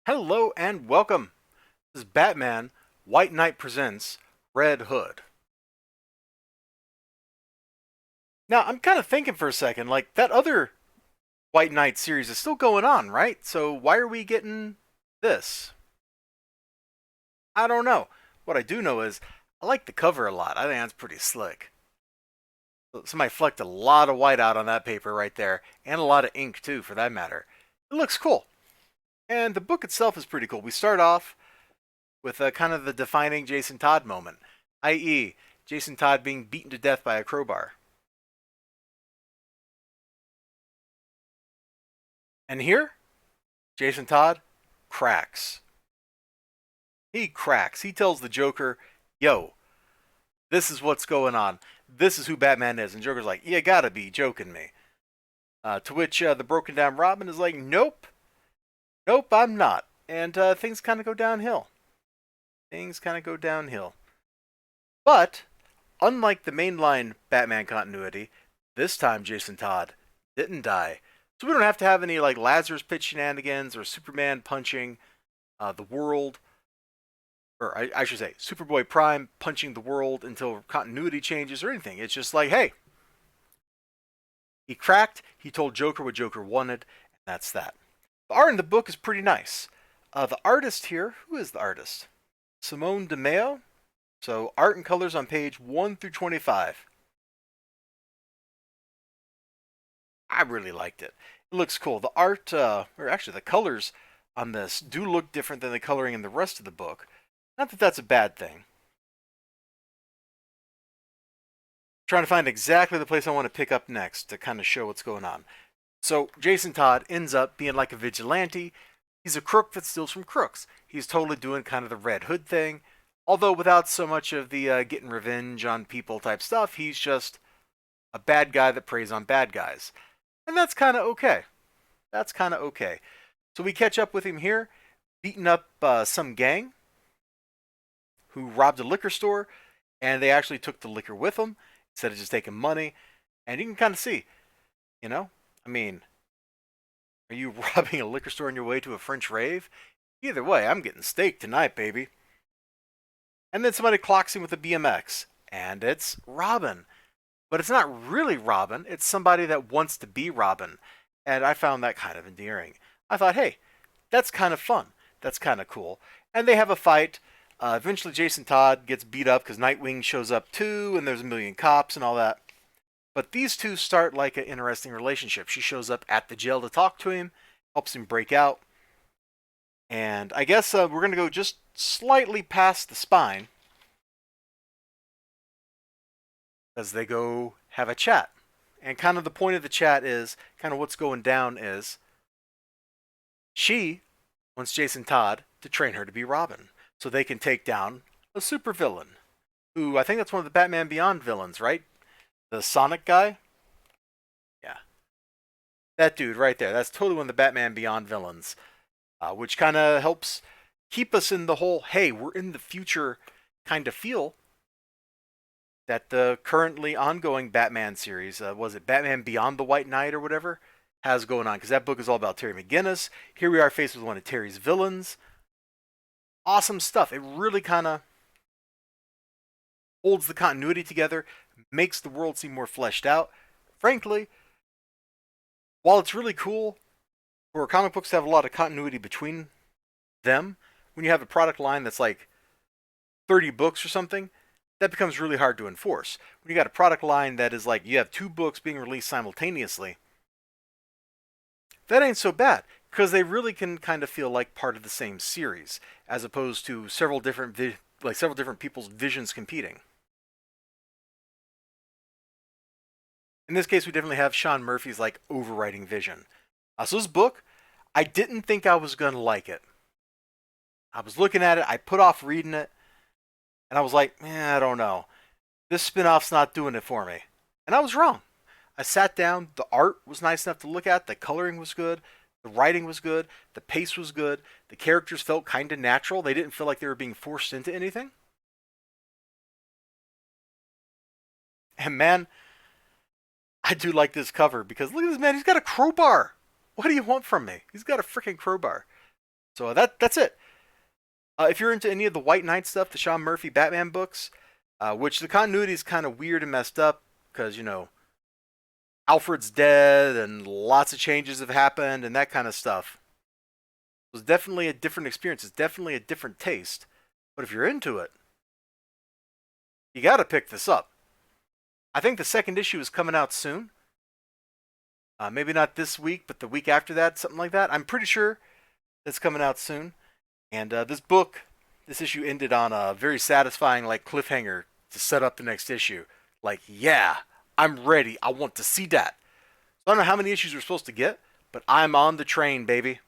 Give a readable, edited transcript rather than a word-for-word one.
Hello and welcome. This is Batman White Knight presents Red Hood. Now, I'm kind of thinking for a second, like that other White Knight series is still going on, right? So why are we getting this? I don't know. What I do know is I like the cover a lot. I think that's pretty slick. Somebody flecked a lot of white out on that paper right there, and a lot of ink too, for that matter. It looks cool. And the book itself is pretty cool. We start off with kind of the defining Jason Todd moment, i.e., Jason Todd being beaten to death by a crowbar. And here, Jason Todd cracks. He cracks. He tells the Joker, yo, this is what's going on. This is who Batman is. And Joker's like, you gotta be joking me. To which the broken down Robin is like, nope, nope, I'm not. And things kind of go downhill. Things kind of go downhill. But, unlike the mainline Batman continuity, this time Jason Todd didn't die. So we don't have to have any like Lazarus Pit shenanigans or Superman punching the world, or I should say Superboy Prime punching the world until continuity changes or anything. It's just like, hey, he cracked, he told Joker what Joker wanted, and that's that. The art in the book is pretty nice. The artist here, who is the artist? Simone DeMeo. So art and colors on page 1 through 25. I really liked it. It looks cool. The art, or actually the colors on this do look different than the coloring in the rest of the book. Not that that's a bad thing. Trying to find exactly the place I want to pick up next to kind of show what's going on. So Jason Todd ends up being like a vigilante. He's a crook that steals from crooks. He's totally doing kind of the Red Hood thing, although without so much of the getting revenge on people type stuff. He's just a bad guy that preys on bad guys. And that's kind of okay. That's kind of okay. So we catch up with him here, beating up some gang who robbed a liquor store, and they actually took the liquor with them instead of just taking money. And you can kind of see, you know, I mean, are you robbing a liquor store on your way to a French rave? Either way, I'm getting steak tonight, baby. And then somebody clocks him with a BMX, and it's Robin. But it's not really Robin, it's somebody that wants to be Robin. And I found that kind of endearing. I thought, hey, that's kind of fun. That's kind of cool. And they have a fight. Eventually, Jason Todd gets beat up because Nightwing shows up too, and there's a million cops and all that. But these two start like an interesting relationship. She shows up at the jail to talk to him, helps him break out. And I guess we're going to go just slightly past the spine as they go have a chat. And kind of the point of the chat is kind of what's going down is she wants Jason Todd to train her to be Robin so they can take down a supervillain who I think that's one of the Batman Beyond villains, right? The Sonic guy? Yeah. That dude right there. That's totally one of the Batman Beyond villains, which kind of helps keep us in the whole, hey, we're in the future kind of feel that the currently ongoing Batman series, was it Batman Beyond the White Knight or whatever, has going on. Because that book is all about Terry McGinnis. Here we are faced with one of Terry's villains. Awesome stuff. It really kind of holds the continuity together, makes the world seem more fleshed out. Frankly, while it's really cool for comic books to have a lot of continuity between them, when you have a product line that's like 30 books or something, that becomes really hard to enforce. When you got a product line that is like you have two books being released simultaneously, that ain't so bad because they really can kind of feel like part of the same series as opposed to several different several different people's visions competing. In this case, we definitely have Sean Murphy's like overriding vision. So this book, I didn't think I was gonna like it. I was looking at it, I put off reading it, and I was like, I don't know. This spin-off's not doing it for me. And I was wrong. I sat down, the art was nice enough to look at, the coloring was good, the writing was good, the pace was good, the characters felt kind of natural. They didn't feel like they were being forced into anything. And man, I do like this cover because look at this man, he's got a crowbar. What do you want from me? He's got a freaking crowbar. So that's it. If you're into any of the White Knight stuff, the Sean Murphy Batman books, which the continuity is kind of weird and messed up because, Alfred's dead and lots of changes have happened and that kind of stuff. It was definitely a different experience. It's definitely a different taste. But if you're into it, you got to pick this up. I think the second issue is coming out soon. Maybe not this week, but the week after that, something like that. I'm pretty sure it's coming out soon. And this issue ended on a very satisfying cliffhanger to set up the next issue. Like, yeah, I'm ready. I want to see that. So I don't know how many issues we're supposed to get, but I'm on the train, baby.